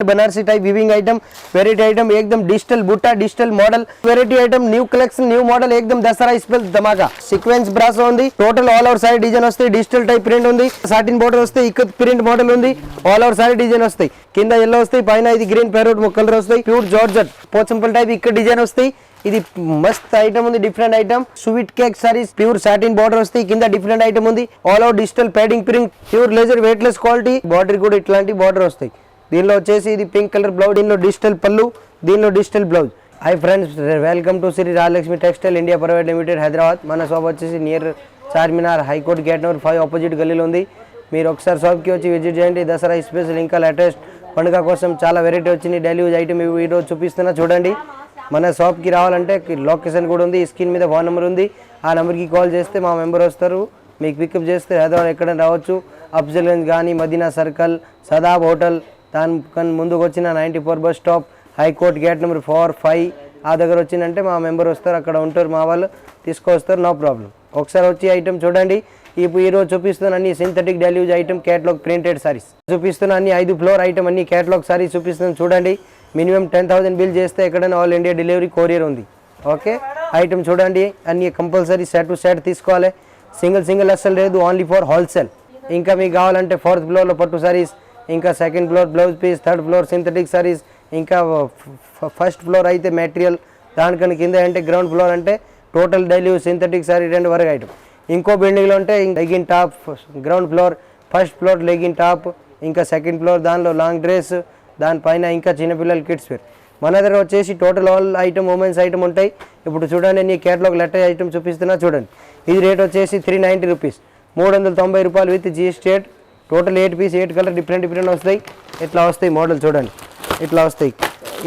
Banarasi type weaving item, variety item एकदम digital बुट्टा, digital model, variety item, new collection, new model एकदम Dussehra special धमाका sequence brasso ఉంది total all over sorry design వస్తాయి digital type print ఉంది satin border వస్తాయి ikat print model ఉంది all over sorry design వస్తాయి కింద yellow వస్తాయి పైన ఇది గ్రీన్ ప్యారోట్ కలర్ వస్తాయి ప్యూర్ జార్జెట్ పోచంపల్ టైప్ ఇక్కడ డిజైన్ వస్తాయి ఇది మస్త్ ఐటమ్ ఉంది different item sweet cake saris pure satin border వస్తాయి కింద డిఫరెంట్ ఐటమ్ ఉంది all over digital padding print pure laser weightless quality border కూడా ఇట్లాంటి బార్డర్ వస్తాయి దీనిలో వచ్చేసి ఇది పింక్ కలర్ బ్లౌజ్ దీనిలో డిజిటల్ పల్లు దీనిలో digital blouse hi friends welcome to Sri Rajalakshmi textile India private limited Hyderabad మన షాప్ వచ్చేసి near Charminar high court gate number 5 opposite గల్లీలో ఉంది మీరు ఒకసారి షాప్కి వచ్చి విజిట్ చేయండి దసరా స్పెషల్ ఇంకా లేటెస్ట్ పండుగ కోసం చాలా వెరైటీ వచ్చింది డైలీ యూజ్ ఐటమ్ ఈరోజు చూపిస్తున్నా చూడండి మన షాప్కి రావాలంటే లొకేషన్ కూడా ఉంది స్క్రీన్ మీద ఫోన్ నెంబర్ ఉంది ఆ నెంబర్కి కాల్ చేస్తే మా మెంబర్ వస్తారు మీకు పికప్ చేస్తే హైదరాబాద్ ఎక్కడైనా రావచ్చు అఫ్జల్గంజ్ కానీ మదీనా సర్కిల్ సదాబ్ హోటల్ దాని ముందుకు వచ్చిన 94 bus stop high court gate number 4-5 ఆ దగ్గర వచ్చిందంటే మా మెంబర్ వస్తారు అక్కడ ఉంటారు మా వాళ్ళు తీసుకొస్తారు నో ప్రాబ్లం ఒకసారి వచ్చి ఐటమ్ చూడండి ఈరోజు చూపిస్తున్న అన్ని synthetic daily use item catalogue printed saris చూపిస్తున్న అన్ని 5 ఫ్లోర్ ఐటమ్ అన్ని క్యాటలాగ్ సారీస్ చూపిస్తున్నాను చూడండి మినిమం 10,000 బిల్ చేస్తే ఎక్కడైనా ఆల్ ఇండియా డెలివరీ కొరియర్ ఉంది ఓకే ఐటమ్ చూడండి అన్ని కంపల్సరీ సెట్ టు సెట్ తీసుకోవాలి సింగిల్ అస్సలు లేదు ఓన్లీ ఫర్ హోల్సేల్ ఇంకా మీకు కావాలంటే 4th ఫ్లోర్లో పట్టు సారీస్ ఇంకా 2nd floor blouse piece 3rd floor synthetic saris ఇంకా 1st ఫ్లోర్ అయితే మెటీరియల్ దానికన్నా కింద అంటే గ్రౌండ్ ఫ్లోర్ అంటే టోటల్ డైలీ సింథటిక్ సారీ 2 వరకు ఐటమ్ ఇంకో బిల్డింగ్లో ఉంటే legging top ground floor 1st floor legging top ఇంకా 2nd ఫ్లోర్ దానిలో లాంగ్ డ్రెస్ దానిపైన ఇంకా చిన్నపిల్లల కిడ్స్ వేర్ మన దగ్గర వచ్చేసి total all item women's item ఉంటాయి ఇప్పుడు చూడండి నీ కేటలాగ్ లెటర్ ఐటమ్ చూపిస్తున్నా చూడండి ఇది రేట్ వచ్చేసి 390 రూపీస్ 390 రూపాయలు with GST total 8 piece 8 colour different వస్తాయి ఇట్లా వస్తాయి మోడల్ చూడండి ఇట్లా వస్తాయి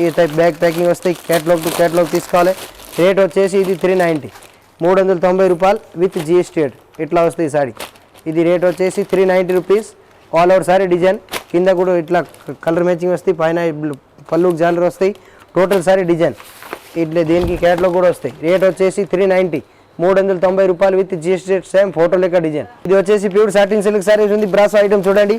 ఈ టైప్ బ్యాగ్ ప్యాకింగ్ వస్తాయి కేటలాగ్ టు కేటలాగ్ తీసుకోవాలి రేట్ వచ్చేసి ఇది 390 రూపాయలు విత్ జిఎస్టీ ఇట్లా వస్తాయి సారీ ఇది రేట్ వచ్చేసి 390 rupees all over sorry design కింద కూడా ఇట్లా కలర్ మ్యాచింగ్ వస్తాయి పైన పళ్ళుకి జాలర్ వస్తాయి టోటల్ సారీ డిజైన్ ఇట్లా దీనికి కేటలాగ్ కూడా వస్తాయి రేట్ వచ్చేసి 390 రూపాయలు విత్ జిఎస్టీ సేమ్ ఫోటో లెక్క డిజైన్ ఇది వచ్చేసి ప్యూర్ సాటిన్ సిల్క్ సారీస్ ఉంది బ్రాసో ఐటమ్ చూడండి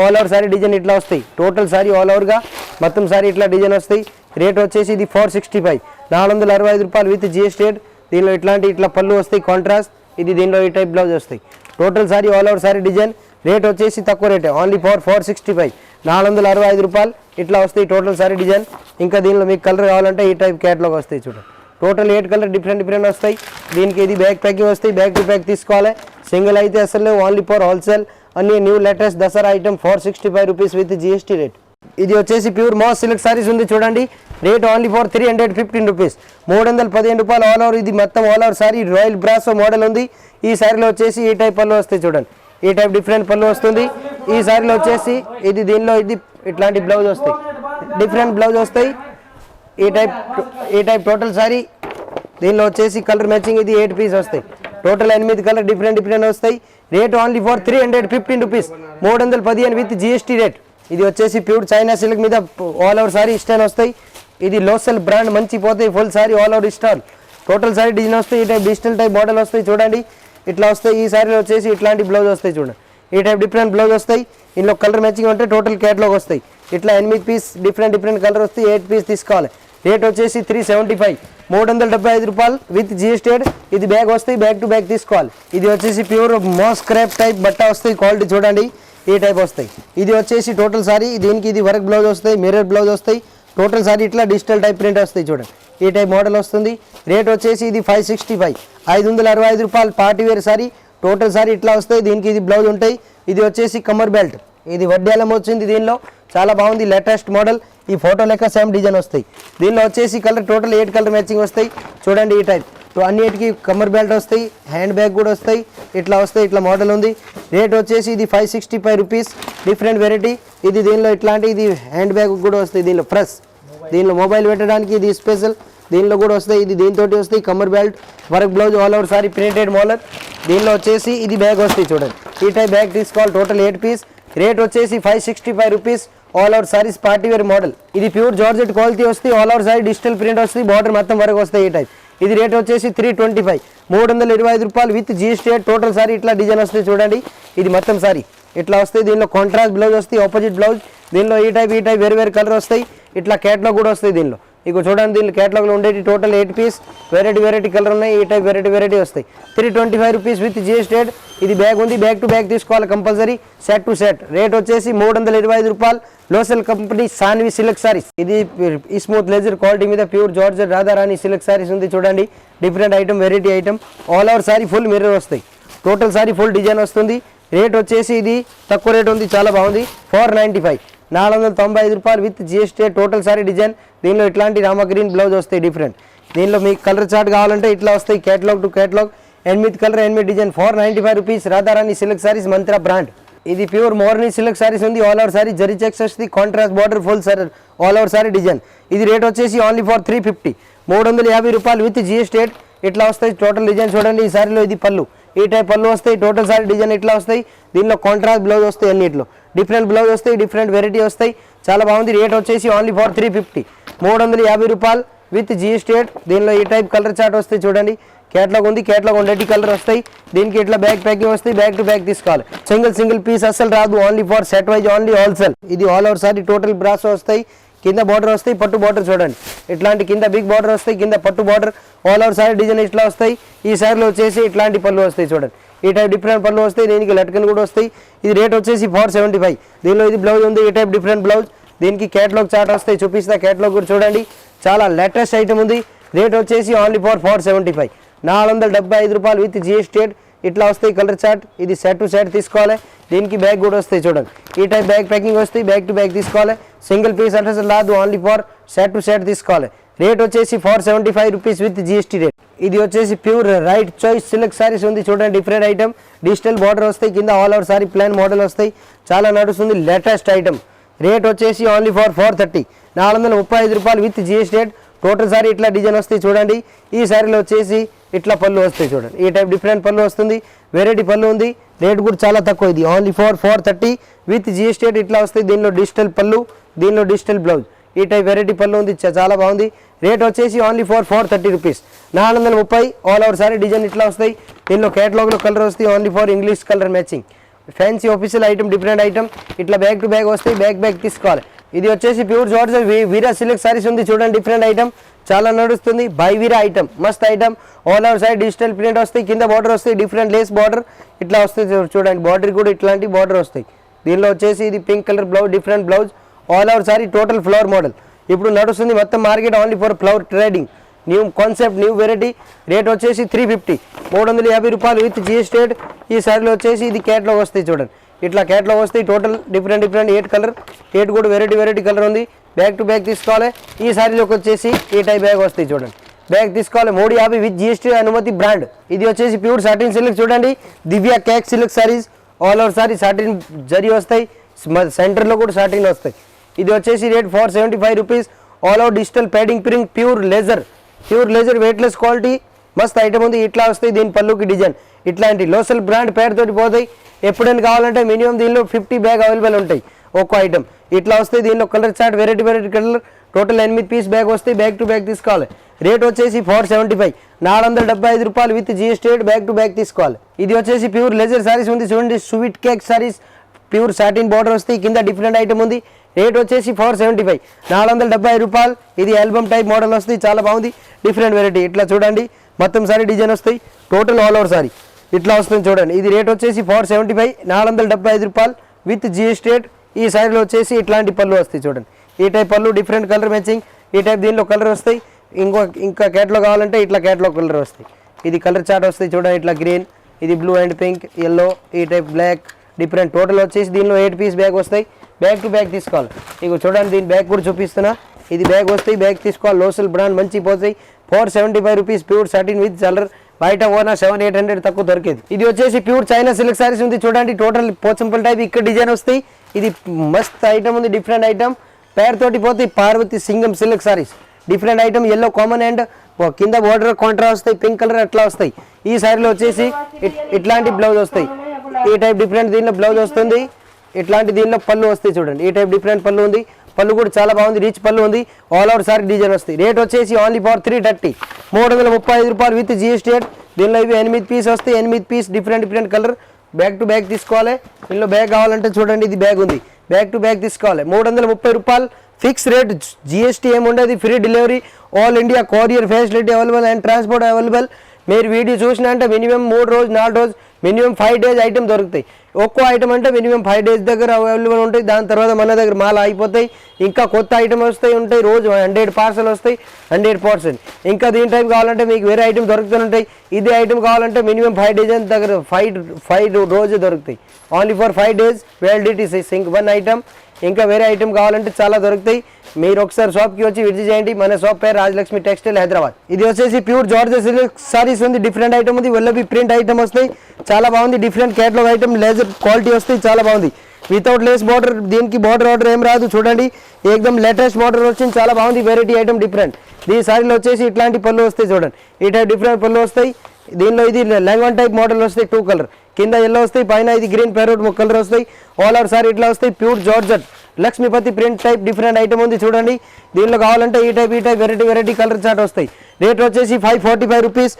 ఆల్ ఓవర్ సారీ డిజైన్ ఇట్లా వస్తాయి టోటల్ సారీ ఆల్ ఓవర్గా మొత్తం సారీ ఇట్లా డిజైన్ వస్తాయి రేట్ వచ్చేసి ఇది 465 రూపాయలు విత్ జిఎస్టీ దీనిలో ఇట్లా పళ్ళు వస్తాయి కాంట్రాస్ట్ ఇది దీనిలో ఈ టైప్ బ్లౌజ్ వస్తాయి total sorry all over sorry design rate వచ్చేసి తక్కువ రేటే ఓన్లీ ఫర్ 465 రూపాయలు ఇట్లా వస్తాయి టోటల్ సారీ డిజైన్ ఇంకా దీనిలో మీకు కలర్ కావాలంటే ఈ టైప్ క్యాటలాగ్ వస్తాయి చూడండి టోటల్ 8 కలర్ డిఫరెంట్ వస్తాయి దీనికి ఇది బ్యాగ్ ప్యాకింగ్ వస్తాయి బ్యాగ్ టు బ్యాగ్ తీసుకోవాలి సింగిల్ అయితే అసలు ఓన్లీ ఫర్ హోల్సేల్ అన్ని new latest Dasara item 465 rupees with GST rate ఇది వచ్చేసి ప్యూర్ మాస్ సిల్క్ సారీస్ ఉంది చూడండి రేట్ ఓన్లీ ఫర్ 315 రూపీస్ 315 రూపాయలు ఆల్ ఓవర్ ఇది మొత్తం all over sorry royal brasso model ఉంది ఈ సారీలో వచ్చేసి ఈ టైప్ పళ్ళు వస్తాయి చూడండి ఈ టైప్ డిఫరెంట్ పళ్ళు వస్తుంది ఈ సారీలో వచ్చేసి ఇది దీనిలో ఇది ఇట్లాంటి బ్లౌజ్ వస్తాయి డిఫరెంట్ బ్లౌజ్ వస్తాయి ఈ టైప్ టోటల్ సారీ దీనిలో వచ్చేసి కలర్ మ్యాచింగ్ ఇది 8 పీస్ వస్తాయి టోటల్ 8 కలర్ డిఫరెంట్ వస్తాయి rate only for 315 rupees 315 with GST rate ఇది వచ్చేసి ప్యూర్ చైనా సిల్క్ మీద ఆల్ ఓవర్ సారీ స్టైల్ వస్తాయి ఇది లోసల్ బ్రాండ్ మంచి పోతాయి full saree all over stall total saree design వస్తాయి ఈ టైప్ డిజిటల్ టైప్ మోడల్ వస్తాయి చూడండి ఇట్లా వస్తాయి ఈ సారీలో వచ్చేసి ఇట్లాంటి బ్లౌజ్ వస్తాయి చూడండి ఈ టైప్ డిఫరెంట్ బ్లౌజ్ వస్తాయి ఇందులో కలర్ మ్యాచింగ్ ఉంటే టోటల్ క్యాటలాగ్ వస్తాయి ఇట్లా 8 పీస్ డిఫరెంట్ కలర్ వస్తాయి 8 పీస్ తీసుకోవాలి రేట్ వచ్చేసి 375 రూపాయలు విత్ జిఎస్టీ ఇది బ్యాగ్ వస్తాయి బ్యాగ్ టు బ్యాగ్ తీసుకోవాలి ఇది వచ్చేసి ప్యూర్ మాస్ క్రేప్ టైప్ బట్ట వస్తాయి క్వాలిటీ చూడండి ఈ టైప్ వస్తాయి ఇది వచ్చేసి టోటల్ సారీ దీనికి ఇది వర్క్ బ్లౌజ్ వస్తాయి మిర్రర్ బ్లౌజ్ వస్తాయి టోటల్ సారీ ఇట్లా డిజిటల్ టైప్ ప్రింట్ వస్తాయి చూడండి ఈ టైప్ మోడల్ వస్తుంది రేట్ వచ్చేసి ఇది 565 రూపాయలు party wear sari total sari ఇట్లా వస్తాయి దీనికి ఇది బ్లౌజ్ ఉంటాయి ఇది వచ్చేసి కమర్ బెల్ట్ ఇది వడ్డేలం వచ్చింది దీనిలో చాలా బాగుంది లేటెస్ట్ మోడల్ ఈ ఫోటో లెక్క సేమ్ డిజైన్ వస్తాయి దీనిలో వచ్చేసి కలర్ టోటల్ 8 కలర్ మ్యాచింగ్ వస్తాయి చూడండి ఈ టైప్ అన్నిటికీ కమర్ బెల్ట్ వస్తాయి హ్యాండ్ బ్యాగ్ కూడా వస్తాయి ఇట్లా వస్తాయి ఇట్లా మోడల్ ఉంది రేట్ వచ్చేసి ఇది 565 రూపీస్ డిఫరెంట్ వెరైటీ ఇది దీనిలో ఇట్లాంటి ఇది హ్యాండ్ బ్యాగ్ కూడా వస్తాయి దీనిలో ప్రెస్ దీనిలో మొబైల్ పెట్టడానికి ఇది స్పెషల్ దీనిలో కూడా వస్తాయి ఇది దీంతో వస్తాయి కమర్ belt work blouse all over sari printed model దీనిలో వచ్చేసి ఇది బ్యాగ్ వస్తాయి చూడండి ఈ టైప్ బ్యాగ్ తీసుకోవాలి టోటల్ 8 పీస్ రేట్ వచ్చేసి 565 rupees all over saris party wear model ఇది ప్యూర్ జార్జెట్ క్వాలిటీ వస్తాయి all over sari digital print వస్తాయి బార్డర్ మొత్తం వరకు వస్తాయి ఈ టైప్ ఇది రేట్ వచ్చేసి 325 325 రూపాయలు విత్ జిఎస్టీ టోటల్ సారీ ఇట్లా డిజైన్ వస్తాయి చూడండి ఇది మొత్తం సారీ ఇట్లా వస్తాయి. దీనిలో కాంట్రాస్ట్ బ్లౌజ్ వస్తాయి, ఆపోజిట్ బ్లౌజ్. దీనిలో ఈ టైప్ వేరు వేరు కలర్ వస్తాయి. ఇట్లా క్యాట్లాగ్ కూడా వస్తాయి దీనిలో. ఇక చూడండి దీనిలో క్యాట్లాగ్లో ఉండేది టోటల్ 8 పీస్ వెరైటీ కలర్ ఉన్నాయి. ఈ టైప్ వెరైటీ వస్తాయి. 325 రూపీస్ విత్ GST. ఇది బ్యాగ్ ఉంది, బ్యాగ్ టు బ్యాగ్ తీసుకోవాలి compulsory, set to set. Rate వచ్చేసి 325 రూపాయలు. లోసల్ కంపెనీ సాన్వి సిల్క్ సారీస్. ఇది స్మూత్ లెజర్ క్వాలిటీ మీద pure georgette Radharani silk saris ఉంది. చూడండి different item, variety item. All over sorry full mirror వస్తాయి. టోటల్ సారీ ఫుల్ డిజైన్ వస్తుంది. రేట్ వచ్చేసి ఇది తక్కువ రేట్ ఉంది, చాలా బాగుంది. 495 495 రూపాయలు with GST. Total saree design. దీనిలో ఇట్లాంటి రామా గ్రీన్ బ్లౌజ్ వస్తాయి డిఫరెంట్. దీనిలో మీకు కలర్ చార్ట్ కావాలంటే ఇట్లా వస్తాయి, catalogue to catalogue. 8 colour 8 design. 495 rupees. Radharani silk sarees Mantra brand. ఇది ప్యూర్ మోర్నీ సిల్క్ సారీస్ ఉంది. All over saree zari checks వస్తుంది, contrast border full saree all over sorry design. ఇది రేట్ వచ్చేసి ఓన్లీ ఫర్ 350 350 రూపాయలు విత్ GST. ఇట్లా వస్తాయి టోటల్ డిజైన్. చూడండి ఈ సారీలో ఇది పళ్ళు, ఈ టైప్ పళ్ళు వస్తాయి. టోటల్ సారీ డిజైన్ ఇట్లా వస్తాయి. దీనిలో కాంట్రాస్ట్ బ్లౌజ్ వస్తాయి, అన్నిట్లో డిఫరెంట్ బ్లౌజ్ వస్తాయి, డిఫరెంట్ వెరైటీ వస్తాయి. చాలా బాగుంది. రేట్ వచ్చేసి ఓన్లీ ఫర్ 350 350 రూపాయలు విత్ GST. దీనిలో ఈ టైప్ కలర్ చార్ట్ వస్తాయి. చూడండి క్యాట్లాగ్ ఉంది, క్యాట్లాగ్ ఉండేటి కలర్ వస్తాయి. దీనికి ఇట్లా బ్యాగ్ ప్యాకింగ్ వస్తాయి, బ్యాగ్ టు బ్యాగ్ తీసుకోవాలి. సింగిల్ పీస్ అసలు రాదు, only for set wise, only wholesale. ఇది all over saree total brass వస్తాయి. కింద బార్డర్ వస్తాయి, పట్టు బార్డర్ చూడండి ఇట్లాంటి కింద బిగ్ బార్డర్ వస్తాయి, కింద పట్టు border. All over sorry design ఇట్లా వస్తాయి. ఈ సారీలో వచ్చేసి ఇట్లాంటి పళ్ళు వస్తాయి. చూడండి ఈ టైప్ డిఫరెంట్ పళ్ళు వస్తాయి. దీనికి లట్కన్ కూడా వస్తాయి. ఇది రేట్ వచ్చేసి 475. దీనిలో ఇది బ్లౌజ్ ఉంది, ఈ టైప్ డిఫరెంట్ బ్లౌజ్. దీనికి క్యాటలాగ్ చార్ట్ వస్తాయి, చూపిస్తా. క్యాటలాగ్ కూడా చూడండి, చాలా లేటెస్ట్ ఐటమ్ ఉంది. రేట్ వచ్చేసి ఓన్లీ ఫర్ 475 475 రూపాయలు విత్ GST. ఇట్లా వస్తాయి కలర్ చార్ట్. ఇది సెట్ టు సెట్ తీసుకోవాలి. దీనికి బ్యాగ్ కూడా వస్తాయి. చూడండి ఈ టైప్ బ్యాగ్ ప్యాకింగ్ వస్తాయి, బ్యాగ్ టు బ్యాగ్ తీసుకోవాలి. సింగిల్ పీస్ అడ్రస్ రాదు, only for set to set తీసుకోవాలి. రేట్ వచ్చేసి 475 రూపీస్ విత్ GST రేట్. ఇది వచ్చేసి pure right choice silk saris ఉంది. చూడండి డిఫరెంట్ ఐటమ్, డిజిటల్ బార్డర్ వస్తాయి, కింద all over sorry plan model వస్తాయి. చాలా నడుస్తుంది, లేటెస్ట్ ఐటమ్. రేట్ వచ్చేసి ఓన్లీ ఫర్ 430 435 రూపాయలు విత్ GST. టోటల్ సారీ ఇట్లా డిజైన్ వస్తాయి. చూడండి ఈ సారీలో వచ్చేసి ఇట్లా పళ్ళు వస్తాయి. చూడండి ఈ టైప్ డిఫరెంట్ పళ్ళు వస్తుంది, వెరైటీ పళ్ళు ఉంది. రేట్ కూడా చాలా తక్కువ. ఇది ఓన్లీ ఫర్ 430 విత్ GST. ఇట్లా వస్తాయి. దీనిలో డిజిటల్ పళ్ళు, దీనిలో డిజిటల్ బ్లౌజ్. ఈ టైప్ వెరైటీ పళ్ళు ఉంది, చాలా బాగుంది. రేట్ వచ్చేసి only for 430 rupees 430. All over sorry design ఇట్లా వస్తాయి. దీనిలో క్యాటలాగ్లో కలర్ వస్తాయి, only for English colour matching. Fancy official item, different item. ఇట్లా బ్యాగ్ టు బ్యాగ్ వస్తాయి, బ్యాగ్ తీసుకోవాలి. ఇది వచ్చేసి ప్యూర్ జార్జెట్ వీరా సిల్క్ సారీస్ ఉంది. చూడండి డిఫరెంట్ ఐటమ్, చాలా నడుస్తుంది. బై వీరా ఐటమ్, మస్త్ item. All over side digital print వస్తాయి, కింద బార్డర్ వస్తాయి, డిఫరెంట్ లేస్ బార్డర్ ఇట్లా వస్తాయి. చూడండి బార్డర్ కూడా ఇట్లాంటి బార్డర్ వస్తాయి. దీనిలో వచ్చేసి ఇది pink colour blouse, different blouse. All over saree total flower model. ఇప్పుడు నడుస్తుంది మొత్తం market, only for flower trading. New concept, new variety. Rate వచ్చేసి 350 350 రూపాయలు విత్ GST. ఈ సారీలో వచ్చేసి ఇది క్యాట్లాగ్ వస్తాయి. చూడండి ఇట్లా క్యాట్లాగ్ వస్తాయి. టోటల్ డిఫరెంట్ 8 కలర్, 8 కూడా వెరైటీ కలర్ ఉంది. బ్యాగ్ టు బ్యాగ్ తీసుకోవాలి. ఈ సారీలోకి వచ్చేసి ఈ టైప్ బ్యాగ్ వస్తాయి. చూడండి బ్యాగ్ తీసుకోవాలి. 350 విత్ GST అనుమతి బ్రాండ్. ఇది వచ్చేసి ప్యూర్ సాటిన్ సిల్క్. చూడండి Divya cake silk sarees. All over saree satin zari వస్తాయి, సెంటర్లో కూడా సాటిన్ వస్తాయి. ఇది వచ్చేసి rate 475 rupees. All over digital padding print, pure laser weightless quality, మస్త్ ఐటమ్ ఉంది. ఇట్లా వస్తాయి. దీని పళ్ళుకి డిజైన్ ఇట్లాంటి లోసల్ బ్రాండ్ పేరుతోటి పోతాయి. ఎప్పుడైనా కావాలంటే మినిమం దీనిలో 50 బ్యాగ్ అవైలబుల్ ఉంటాయి ఒక్కో ఐటమ్. ఇట్లా వస్తాయి. దీనిలో colour chart variety colour. Total 8 piece bag వస్తాయి, బ్యాగ్ టు బ్యాగ్ తీసుకోవాలి. రేట్ వచ్చేసి 475 475 రూపాయలు with GST. Bag to bag తీసుకోవాలి. ఇది వచ్చేసి ప్యూర్ లెజర్ సారీస్ ఉంది. చూడండి sweet cake saris, pure satin border వస్తాయి, కింద డిఫరెంట్ ఐటమ్ ఉంది. రేట్ వచ్చేసి 475 475 రూపాయలు. ఇది ఆల్బమ్ టైప్ మోడల్ వస్తాయి, చాలా బాగుంది, డిఫరెంట్ వెరైటీ. ఇట్లా చూడండి మొత్తం సారీ డిజైన్ వస్తాయి. టోటల్ ఆల్ ఓవర్ సారీ ఇట్లా వస్తుంది. చూడండి ఇది రేట్ వచ్చేసి 475 475 రూపాయలు విత్ GST. ఈ సారీలో వచ్చేసి ఇట్లాంటి పళ్ళు వస్తాయి. చూడండి ఈ టైప్ పళ్ళు, డిఫరెంట్ కలర్ మ్యాచింగ్. ఈ టైప్ దీనిలో కలర్ వస్తాయి. ఇంకా క్యాట్లాగ్ కావాలంటే ఇట్లా క్యాట్లాగ్ కలర్ వస్తాయి. ఇది కలర్ చార్ట్ వస్తాయి. చూడండి ఇట్లా గ్రీన్, ఇది బ్లూ అండ్ పింక్, ఎల్లో, ఈ టైప్ బ్లాక్, డిఫరెంట్. టోటల్ వచ్చేసి దీనిలో 8 పీస్ బ్యాగ్ వస్తాయి. బ్యాగ్ టు బ్యాగ్ తీసుకోవాలి. ఇక చూడండి దీని బ్యాగ్ కూడా చూపిస్తున్నా. ఇది బ్యాగ్ వస్తాయి, బ్యాగ్ తీసుకోవాలి. లోసల్ బ్రాండ్ మంచి పోతాయి. 475 rupees pure satin with colour. బయట ఓనా 700-800 తక్కువ దొరికేది. ఇది వచ్చేసి ప్యూర్ చైనా సిల్క్ సారీస్ ఉంది. చూడండి టోటల్ పోచంపల్ టైప్ ఇక్కడ డిజైన్ వస్తాయి. ఇది మస్త్ ఐటమ్ ఉంది, డిఫరెంట్ ఐటమ్. పేరుతోటి పోతాయి. Parvati Singam silk saris, different item. Yellow common and కింద బోర్డర్ కాంట్రా వస్తాయి, పింక్ కలర్ అట్లా వస్తాయి. ఈ సారీలో వచ్చేసి ఇట్లాంటి బ్లౌజ్ వస్తాయి. ఈ టైప్ డిఫరెంట్ దీనిలో బ్లౌజ్ వస్తుంది. ఇట్లాంటి దీనిలో పళ్ళు వస్తాయి. చూడండి ఈ టైప్ డిఫరెంట్ పళ్ళు ఉంది. పళ్ళు కూడా చాలా బాగుంది, రిచ్ పళ్ళు ఉంది. ఆల్ ఓవర్ సారీ డిజైన్ వస్తాయి. రేట్ వచ్చేసి ఓన్లీ ఫర్ 330 335 రూపాయలు విత్ GST. దీనిలో ఇవి 8 పీస్ వస్తాయి. 8 piece different colour. Back to back తీసుకోవాలి. ఇందులో బ్యాగ్ కావాలంటే చూడండి, ఇది బ్యాగ్ ఉంది, బ్యాక్ టు బ్యాక్ తీసుకోవాలి. 330 రూపాయలు ఫిక్స్ రేట్. జిఎస్టీ ఏముండదు, free delivery, all India courier facility available and transport available. మీరు వీడియో చూసినా అంటే మినిమం 3 రోజు 4 రోజు మినిమం 5 డేస్ ఐటమ్ దొరుకుతాయి. ఒక్కో ఐటమ్ అంటే మినిమం 5 డేస్ దగ్గర అవైలబుల్ ఉంటాయి. దాని తర్వాత మన దగ్గర మాల్ అయిపోతాయి, ఇంకా కొత్త ఐటమ్ వస్తాయి ఉంటాయి. రోజు 100 పార్సల్ వస్తాయి, 100 పార్సల్. ఇంకా దీని టైం కావాలంటే మీకు వేరే ఐటమ్ దొరుకుతుంటాయి. ఇదే ఐటమ్ కావాలంటే మినిమం 5 డేస్ దగ్గర 5 రోజు దొరుకుతాయి. Only for 5 days validity one item. ఇంకా వేరే ఐటమ్ కావాలంటే చాలా దొరుకుతాయి. మీరు ఒకసారి షాప్కి వచ్చి విజిట్ చేయండి. మన షాప్ పేరు రాజలక్ష్మి టెక్స్టైల్ హైదరాబాద్. ఇది వచ్చేసి ప్యూర్ జార్జెట్ సిల్క్ సారీస్ ఉంది. డిఫరెంట్ ఐటమ్ ఉంది, వల్లభి ప్రింట్ ఐటమ్ వస్తాయి, చాలా బాగుంది. Different catalogue item, laser quality వస్తాయి, చాలా బాగుంది. వితౌట్ లేస్ బార్డర్, దీనికి బార్డర్ ఆర్డర్ ఏం రాదు. చూడండి ఏకదమ్ లేటెస్ట్ బార్డర్ వచ్చింది, చాలా బాగుంది. Variety item different. ఈ సారీలో వచ్చేసి ఇట్లాంటి పళ్ళు వస్తాయి చూడండి, ఈ టైప్ డిఫరెంట్ పళ్ళు వస్తాయి. దీనిలో ఇది లెంగన్ టైప్ మోడల్ వస్తాయి, 2 కలర్, కింద ఎల్లో వస్తాయి, పైన ఇది గ్రీన్ ప్యారెట్ కలర్ వస్తాయి. ఆల్ ఓవర్ సారీ ఇట్లా వస్తాయి. Pure georgette Lakshmipati print type different item ఉంది చూడండి. దీనిలో కావాలంటే ఈ టైప్ వెరైటీ కలర్ చార్ట్ వస్తాయి. రేట్ వచ్చేసి 545 rupees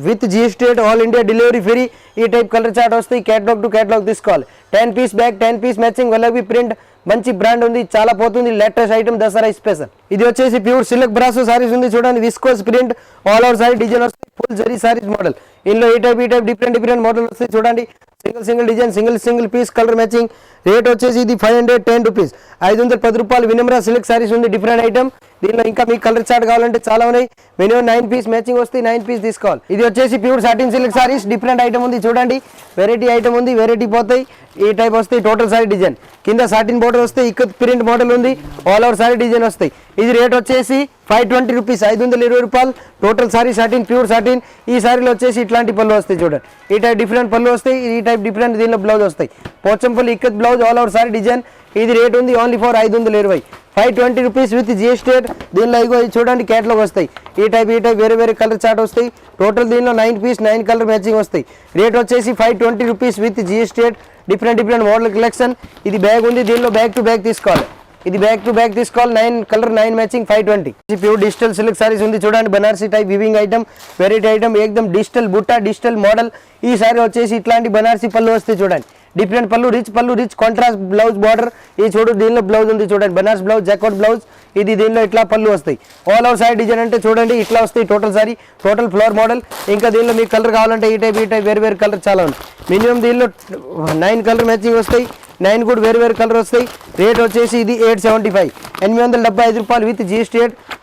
with GST, all India delivery free. ఈ టైప్ కలర్ చార్ట్ వస్తాయి. క్యాటలాగ్ టు క్యాటలాగ్ తీసుకోవాలి. 10 piece bag, 10 piece matching, Vallabhi print, మంచి బ్రాండ్ ఉంది, చాలా పోతుంది. Latest item Dasara special. ఇది వచ్చేసి ప్యూర్ సిల్క్ బ్రాసో సారీస్ ఉంది చూడండి. Viscose print, all over sorry design వస్తాయి. Full zari sarees model. ఇందులో ఈ టైప్ డిఫరెంట్ మోడల్ వస్తాయి చూడండి. Single design, single piece, colour matching. Rate వచ్చేసి ఇది 510 రూపీస్, 510 రూపాయలు. వినమ్రా సిల్క్ సారీస్ ఉంది, డిఫరెంట్ ఐటమ్. దీనిలో ఇంకా మీకు కలర్ చార్ట్ కావాలంటే చాలా ఉన్నాయి. మినిమం 9 పీస్ మ్యాచింగ్ వస్తాయి, 9 పీస్ తీసుకోవాలి. ఇది వచ్చేసి pure satin silk saris, different item ఉంది చూడండి. వెరైటీ ఐటమ్ ఉంది, వెరైటీ పోతాయి. ఈ టైప్ వస్తాయి. టోటల్ సారీ డిజైన్, కింద సాటిన్ బోర్డర్ వస్తాయి, ఇక్కత్ ప్రింట్ మోడల్ ఉంది, ఆల్ ఓవర్ సారీ డిజైన్ వస్తాయి. ఇది రేట్ వచ్చేసి 520 రూపీస్, 520 రూపాయలు. Total sorry satin, pure satin. ఈ సారీలో వచ్చేసి ఇట్లాంటి పళ్ళు వస్తాయి చూడండి. ఈ టైప్ డిఫరెంట్ పళ్ళు వస్తాయి, ఈ టైప్ డిఫరెంట్. దీనిలో బ్లౌజ్ వస్తాయి, Pochampally ikat blouse, all over sorry design. ఇది రేట్ ఉంది only for 520, 520 rupees with GST. దీనిలో ఇగో చూడండి కేటలాగ్ వస్తాయి. ఈ టైప్ వేరే కలర్ చార్ట్ వస్తాయి. టోటల్ దీనిలో 9 పీస్, 9 కలర్ మ్యాచింగ్ వస్తాయి. రేట్ వచ్చేసి 520 rupees with GST. Different model collection. ఇది బ్యాగ్ ఉంది, దీనిలో బ్యాగ్ టు బ్యాగ్ తీసుకోవాలి. ఇది బ్యాగ్ టు బ్యాగ్ తీసుకోవాలి. 9 colour, 9 matching, 520. Pure digital silk saris ఉంది చూడండి. Banarasi type weaving item, variety item, ఏకదమ్ డిజిటల్ బుట్ట, డిజిటల్ మోడల్. ఈ సారీ వచ్చేసి ఇట్లాంటి బనారసి పళ్ళు వస్తాయి చూడండి. డిఫరెంట్ పళ్ళు, రిచ్ కాంట్రాస్ట్ బ్లౌజ్ బార్డర్. ఈ చూడు దీనిలో బ్లౌజ్ ఉంది చూడండి, బనారస్ బ్లౌజ్, జాకెట్ బ్లౌజ్. ఇది దీనిలో ఇట్లా పళ్ళు వస్తాయి. ఆల్ ఓవర్ సైడ్ డిజైన్ అంటే చూడండి ఇట్లా వస్తాయి. Total sorry, total flower model. ఇంకా దీనిలో మీకు కలర్ కావాలంటే ఈ టైప్ వేరే కలర్ చాలా ఉంది. మినిమం దీనిలో 9 కలర్ మ్యాచింగ్ వస్తాయి, 9 కూడా వేరే కలర్ వస్తాయి. రేట్ వచ్చేసి ఇది 875, 875 రూపాయలు విత్ జిఎస్టీ.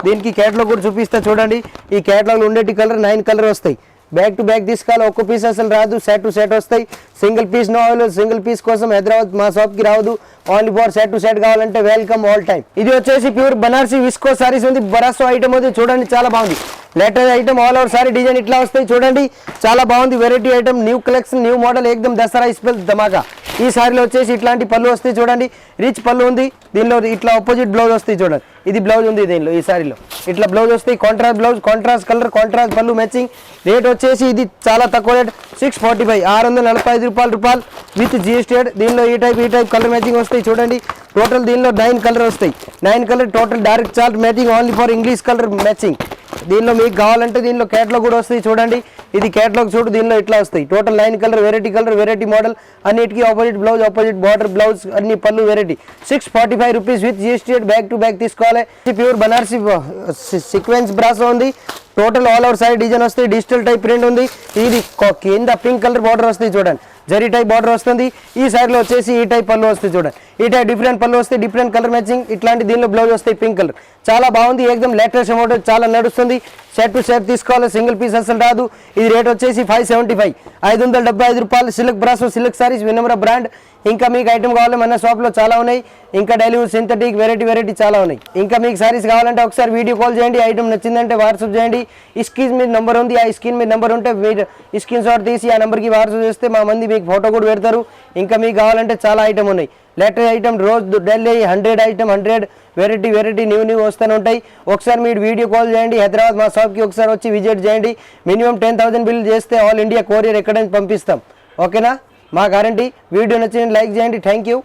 దీనికి క్యాటలాగ్ కూడా చూపిస్తా చూడండి. ఈ క్యాటలాగ్లో ఉండేటి కలర్ 9 కలర్ వస్తాయి. బ్యాక్ టు బ్యాక్ తీసుకోవాలి, ఒక్క పీస్ అసలు రాదు, సెట్ టు సెట్ వస్తాయి. Single piece no available, single piece కోసం హైదరాబాద్ మా షాప్కి రావద్దు. Only for set to set కావాలంటే వెల్కమ్ ఆల్ టైమ్. ఇది వచ్చేసి ప్యూర్ బనారసి విస్కో సారీస్ ఉంది, బరాసో ఐటమ్ ఉంది చూడండి, చాలా బాగుంది. Latest item, all over sorry design ఇట్లా వస్తాయి చూడండి, చాలా బాగుంది. Variety item, new collection, new model, ఏకదమ్ దసరా స్పెషల్ ధమాకా. ఈ సారీలో వచ్చేసి ఇట్లాంటి పళ్ళు వస్తాయి చూడండి. రిచ్ పళ్ళు ఉంది. దీనిలో ఇట్లా ఆపోజిట్ బ్లౌజ్ వస్తాయి చూడండి. ఇది బ్లౌజ్ ఉంది దీనిలో, ఈ సారీలో ఇట్లా బ్లౌజ్ వస్తాయి. Contrast blouse, contrast colour, contrast పళ్ళు మ్యాచింగ్. రేట్ వచ్చేసి ఇది చాలా తక్కువ రేట్, 645, 645 రూపాయలు విత్ జిఎస్టీ. దీనిలో ఈ టైప్ కలర్ మ్యాచింగ్ వస్తాయి చూడండి. టోటల్ దీనిలో 9 కలర్ వస్తాయి, 9 colour total direct chart matching, only for English colour matching. దీనిలో మీకు కావాలంటే దీనిలో క్యాటలాగ్ కూడా వస్తాయి చూడండి. ఇది క్యాటలాగ్ చూడు, దీనిలో ఇట్లా వస్తాయి. Total 9 colour, variety model. అన్నిటికీ opposite blouse, opposite border blouse, అన్ని పళ్ళు variety. 645 rupees with GST. Back to back తీసుకోవాలి. ప్యూర్ బనారసి సీక్వెన్స్ బ్రాసో ఉంది. Total all over side design వస్తాయి. డిజిటల్ టైప్ ప్రింట్ ఉంది. ఇది కింద పింక్ కలర్ బార్డర్ వస్తాయి చూడండి, జరీ టైప్ బార్డర్ వస్తుంది. ఈ సైడ్లో వచ్చేసి ఈ టైప్ పళ్ళు వస్తాయి చూడండి. ఈ టైప్ డిఫరెంట్ పళ్ళు వస్తాయి, డిఫరెంట్ కలర్ మ్యాచింగ్. ఇట్లాంటి దీనిలో బ్లౌజ్ వస్తాయి పింక్ కలర్, చాలా బాగుంది. ఏకదమ్ లేటెస్ట్ మోడల్, చాలా నడుస్తుంది. సెట్ టు సెట్ తీసుకోవాలి, సింగిల్ పీస్ అసలు రాదు. ఇది రేట్ వచ్చేసి 575, 575 రూపాయలు. Silk brasso silk sarees, Vinamra brand. ఇంకా మీకు ఐటమ్ కావాలి మన షాప్లో చాలా ఉన్నాయి. ఇంకా డైలీ సింథటిక్ వెరైటీ చాలా ఉన్నాయి. ఇంకా మీకు సారీస్ కావాలంటే ఒకసారి వీడియో కాల్ చేయండి. ఐటమ్ నచ్చిందంటే వాట్సాప్ చేయండి. ఈ స్క్రీన్ మీద నెంబర్ ఉంది, ఆ స్క్రీన్ మీద నెంబర్ ఉంటే ఈ స్క్రీన్ షాట్ తీసి ఆ నెంబర్కి వాట్సాప్ చేస్తే మా మంది మీకు ఫోటో కూడా పెడతారు. ఇంకా మీకు కావాలంటే చాలా ఐటమ్ ఉన్నాయి. లేటెస్ట్ ఐటమ్ రోజు డైలీ 100 ఐటమ్, 100 వెరైటీ న్యూ వస్తూనే ఉంటాయి. ఒకసారి మీరు వీడియో కాల్ చేయండి. హైదరాబాద్ మా షాప్కి ఒకసారి వచ్చి విజిట్ చేయండి. మినిమం 10,000 బిల్ చేస్తే ఆల్ ఇండియా కొరియర్ ఎక్కడైనా పంపిస్తాం. ఓకేనా? మా గ్యారంటీ. వీడియో నచ్చింది లైక్ చేయండి. Thank you.